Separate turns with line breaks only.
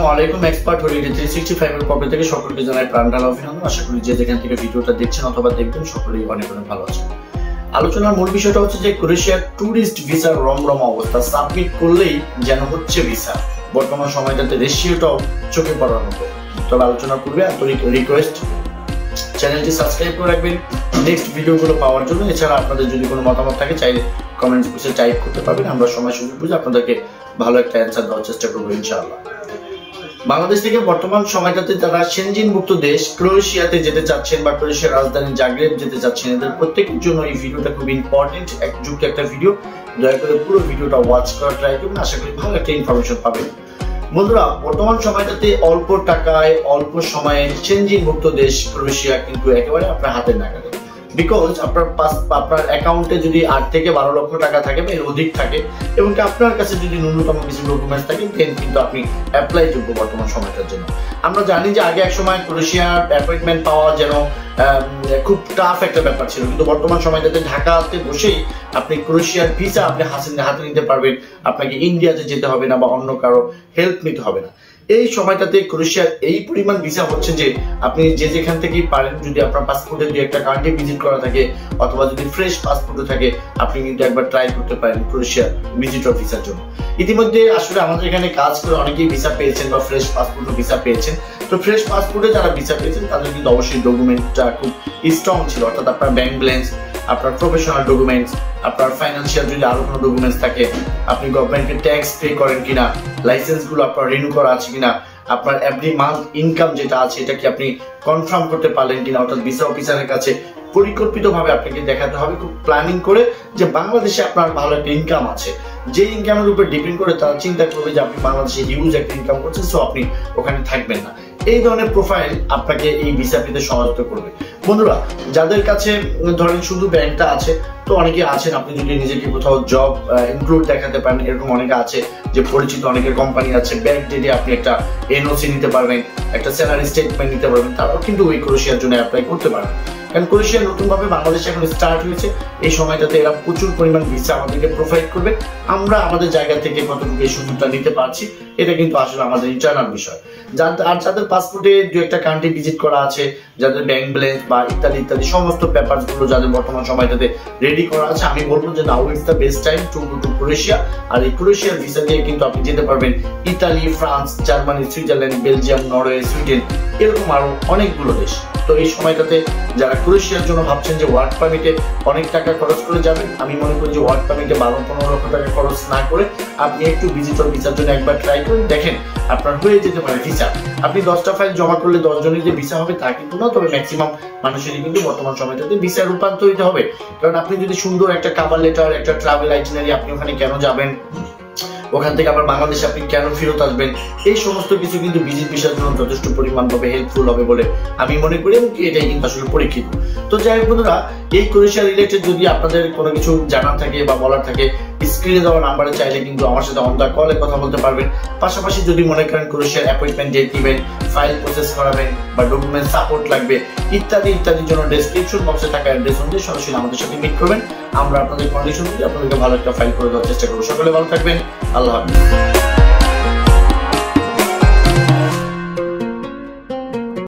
আসসালামু আলাইকুম। Expert holiday 365 এর পক্ষ থেকে সকলকে জানাই প্রাণঢালা অভিনন্দন। আশা করি যে যেখান থেকে ভিডিওটা দেখছেন অথবা দেখবেন সকলেই অনেক অনেক ভালো আছেন। আলোচনার মূল বিষয়টা হচ্ছে যে ক্রোয়েশিয়ার ট্যুরিস্ট ভিসার রমরম অবস্থা। সাবমিট করলেই যেন হচ্ছে ভিসা, বর্তমান সময়টাতে রেশিওটাও চোখে পড়ার মতো। তবে আলোচনার পূর্বে আন্তরিক রিকোয়েস্ট, চ্যানেলটি সাবস্ক্রাইব করে রাখবেন নেক্সট ভিডিওগুলো পাওয়ার জন্য। এছাড়া আপনাদের যদি কোনো মতামত থাকে চাইলে কমেন্টস বক্সে টাইপ করতে পারবেন। আমরা সময় সুযোগ বুঝে আপনাদেরকে ভালো একটা অ্যান্সার দেওয়ার চেষ্টা করবো ইনশাআল্লাহ। বাংলাদেশ থেকে বর্তমান সময়টাতে যারা সেনজিন মুক্ত দেশ ক্রোয়েশিয়াতে যেতে চাচ্ছেন বা ক্রোয়েশিয়ার রাজধানী জাগ্রেব যেতে চাচ্ছেন, এদের প্রত্যেকের জন্য এই ভিডিওটা খুব ইম্পর্টেন্ট যুক্ত একটা ভিডিও। দয়া করে পুরো ভিডিওটা ওয়াচ করার ট্রাই করবেন, আশা করি ভালো একটা ইনফরমেশন পাবেন। বন্ধুরা, বর্তমান সময়টাতে অল্প টাকায় অল্প সময়ে সেনজিন মুক্ত দেশ ক্রোয়েশিয়া কিন্তু একেবারে আপনার হাতের নাগালে। বিকজ আপনার অ্যাকাউন্টে যদি 8 থেকে 12 লক্ষ টাকা থাকে বা এর অধিক থাকে এবং আপনার কাছে যদি ন্যূনতম কিছু ডকুমেন্টস থাকে, দেন কিন্তু আপনি অ্যাপ্লাই যোগ্য বর্তমান সময়টার জন্য। আমরা জানি যে আগে এক সময় ক্রোয়েশিয়ার অ্যাপয়েন্টমেন্ট পাওয়া যেন খুব টাফ একটা ব্যাপার ছিল, কিন্তু বর্তমান সময়টাতে ঢাকাতে বসেই আপনি ক্রোয়েশিয়ার ভিসা আপনি হাতে নিতে পারবেন। আপনাকে ইন্ডিয়াতে যেতে হবে না বা অন্য কারো হেল্প নিতে হবে না। এই সময়টাতে ক্রোয়েশিয়ার এই পরিমাণ ভিসা হচ্ছে যে আপনি যে যেখান থেকেই পারেন, যদি আপনার পাসপোর্টে দুই একটা কান্ট্রি ভিজিট করা থাকে অথবা যদি ফ্রেশ পাসপোর্টও থাকে, আপনি কিন্তু একবার ট্রাই করতে পারেন ক্রোয়েশিয়ার ভিজিটর ভিসার জন্য। ইতিমধ্যে আসলে আমাদের এখানে কাজ করে অনেকেই ভিসা পেয়েছেন বা ফ্রেশ পাসপোর্টও ভিসা পেয়েছেন। তো ফ্রেশ পাসপোর্টে যারা ভিসা পেয়েছেন তাদের কিন্তু অবশ্যই ডকুমেন্টটা খুব স্ট্রং ছিল, অর্থাৎ আপনার ব্যাংক ব্যালেন্স, আপনার প্রফেশনাল ডকুমেন্টস, আপনার ফাইন্যান্সিয়াল যদি আরো কোনো ডকুমেন্টস থাকে, আপনি গভর্নমেন্টকে ট্যাক্স পে করেন কিনা, লাইসেন্সগুলো আপনার রিনিউ করা আছে কিনা, আপনার এভরি মান্থ ইনকাম যেটা আছে এটা কি আপনি কনফার্ম করতে পারলেন কিনা, অর্থাৎ ভিসা অফিসারের কাছে পরিকল্পিতভাবে আপনাকে দেখাতে হবে, খুব প্ল্যানিং করে যে বাংলাদেশে আপনার ভালো একটা ইনকাম আছে। যে ইনকামের উপর ডিপেন্ড করে তারা চিন্তা করবে যে আপনি বাংলাদেশে হিউজ একটা ইনকাম করছেন, সো আপনি ওখানে থাকবেন না। এই ধরনের প্রোফাইল আপনাকে এই ভিসা পেতে সহায়তা করবে। বন্ধুরা, যাদের কাছে ধরেন শুধু ব্যাংকটা আছে, তো অনেকে আছেন আপনি যদি নিজেকে কোথাও জব ইনক্লুড দেখাতে পারেন, এরকম অনেকে আছে যে পরিচিত অনেকের কোম্পানি আছে, ব্যাংক ডেটে আপনি একটা এনওসি নিতে পারবেন, একটা স্যালারি স্টেটমেন্ট নিতে পারবেন, তারাও কিন্তু ওই ক্রোয়েশিয়ার জন্য অ্যাপ্লাই করতে পারবেন। কারণ ক্রোয়েশিয়া নতুনভাবে বাংলাদেশে এখন স্টার্ট হয়েছে, এই সময়টাতে এরা প্রচুর পরিমাণ ভিসা আমাদেরকে প্রোভাইড করবে। আমরা আমাদের জায়গা থেকে কতটুকু এই সুযোগটা নিতে পারছি এটা কিন্তু আসলে আমাদের ইন্টারনাল বিষয়। আর যাদের পাসপোর্টে দু একটা কান্ট্রি ভিজিট করা আছে, যাদের ব্যাংক ব্যালেন্স বা ইত্যাদি ইত্যাদি সমস্ত পেপারস গুলো যাদের বর্তমান সময়টাতে রেডি করা আছে, আমি বলবো যে now it's the best time to go to Croatia. আর এই ক্রোয়েশিয়ার ভিসা দিয়ে কিন্তু আপনি যেতে পারবেন Italy, France, Germany, Switzerland, Belgium, Norway, Sweden, এরকম আরো অনেকগুলো দেশ। তো এই সময়টাতে যারা ক্রোয়েশিয়ার জন্য ভাবছেন যে ওয়ার্ক পারমিটে অনেক টাকা খরচ করে যাবেন, আমি মনে করি যে ওয়ার্ক পারমিটে 12-15 লক্ষ টাকা খরচ না করে আপনি একটু ভিজিটর ভিসার জন্য একবার ট্রাই করুন, দেখেন আপনার হয়ে যেতে পারে ভিসা। আপনি 10টা ফাইল জমা করলে 10 জনের যে ভিসা হবে তা কিন্তু না, তবে ম্যাক্সিমাম মানুষেরই কিন্তু বর্তমান সময়টাতে ভিসা রূপান্তরিত হবে। কারণ আপনি যদি সুন্দর একটা কভার লেটার, একটা ট্রাভেল আইটিনারি, আপনি ওখানে কেন যাবেন, ওখান থেকে আবার বাংলাদেশে আপনি কেন ফেরত আসবেন, এই সমস্ত কিছু কিন্তু ভিজিট ভিসার জন্য যথেষ্ট পরিমাণভাবে হেল্পফুল হবে বলে আমি মনে করি, এবং এটাই কিন্তু আসলে পরীক্ষিত। তো যাই হোক বন্ধুরা, এই ক্রোয়েশিয়া রিলেটেড যদি আপনাদের কোনো কিছু জানার থাকে বা বলার থাকে, স্ক্রিনে দেওয়া নাম্বারে চাইলে কিন্তু আমার সাথে অন দ্য কলে কথা বলতে পারবেন। পাশাপাশি যদি মনে করেন ক্রোয়েশিয়ার অ্যাপয়েন্টমেন্ট ডেট দিবেন, ফাইল প্রসেস করাবেন বা ডকুমেন্ট সাপোর্ট লাগবে ইত্যাদি ইত্যাদির জন্য ডেসক্রিপশন বক্সে থাকা অ্যাড্রেস অনুযায়ী সরাসরি আমাদের সাথে মিট করবেন। আমরা আপনাদের কন্ডিশন অনুযায়ী আপনাদেরকে ভালো একটা ফাইল করে দেওয়ার চেষ্টা করবো। সকলে ভালো থাকবেন, আল্লাহ হাফেজ।